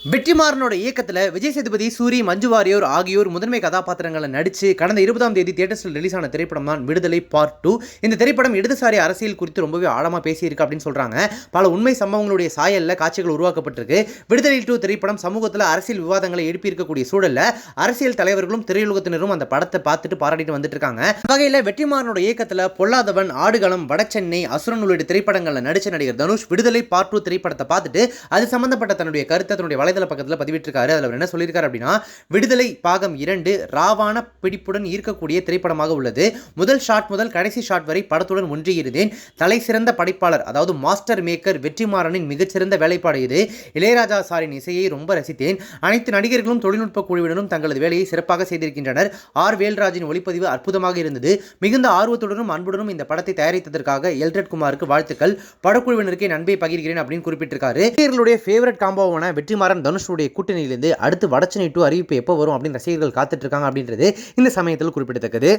வெற்றிமாறனோட இயக்கத்தில் விஜய் சேதுபதி, சூரி, மஞ்சு வாரியர் ஆகியோர் முதன்மை கதாபாத்திரங்களை நடித்து கடந்த 20ஆம் தேதி தியேட்டர்ஸில் ரிலீஸ் ஆன திரைப்படம் தான் விடுதலை பார்ட் 2. இந்த திரைப்படம் இடதுசாரி அரசியல் குறித்து ரொம்பவே ஆழமாக பேசியிருக்கு அப்படின்னு சொல்கிறாங்க. பல உண்மை சம்பவங்களுடைய சாயலில் காட்சிகள் உருவாக்கப்பட்டிருக்கு. விடுதலை 2 திரைப்படம் சமூகத்தில் அரசியல் விவாதங்களை எழுப்பியிருக்கக்கூடிய சூழலில் அரசியல் தலைவர்களும் திரையுலகத்தினரும் அந்த படத்தை பார்த்துட்டு பாராட்டிட்டு வந்துட்டு இருக்காங்க. வகையில் வெற்றிமாறனோட இயக்கத்தில் பொல்லாதவன், ஆடுகளம், வடசென்னை, அசுரன் உள்ளிட்ட திரைப்படங்களில் நடித்த நடிகர் தனுஷ் விடுதலை பார்ட் 2 திரைப்படத்தை பார்த்துட்டு அது சம்பந்தப்பட்ட தன்னுடைய கருத்தை தன்னுடைய வலைதள பக்கத்தில் பதிவிட்டிருக்காரு. அதில் என்ன சொல்லியிருக்காரு அப்படின்னா, விடுதலை பாகம் 2 ராவான பிடிப்புடன் ஈர்க்கக்கூடிய திரைப்படமாக உள்ளது. முதல் ஷாட் முதல் கடைசி ஷாட் வரை படத்துடன் ஒன்றியிருந்தேன். தலை சிறந்த படைப்பாளர், அதாவது மாஸ்டர் மேக்கர் வெற்றிமாறனின் மிகச்சிறந்த வேலைப்பாடு இது. இளையராஜா சாரின் இசையை ரொம்ப ரசித்தேன். அனைத்து நடிகர்களும் தொழில்நுட்ப குழுவினரும் தங்களது வேலையை சிறப்பாக செய்திருக்கின்றனர். ஆர் வேல்ராஜின் ஒளிப்பதிவு அற்புதமாக இருந்தது. மிகுந்த ஆர்வத்துடனும் அன்புடனும் இந்த படத்தை தயாரித்ததற்காக எல்ட்ரட் குமாருக்கு வாழ்த்துக்கள். படக்குழுவினருக்கு நன்மை பகிர்கிறேன் அப்படின்னு குறிப்பிட்டிருக்காரு. நடிகர்களுடைய ஃபேவரட் காம்போவான வெற்றிமாறன் தனுஷுடைய கூட்டணியிலிருந்து அடுத்து வடசென்னை 2 அறிவிப்பு எப்போ வரும் அப்படின்னு ரசிகர்கள் காத்துட்டு இருக்காங்க அப்படின்றது இந்த சமயத்தில் குறிப்பிடத்தக்கது.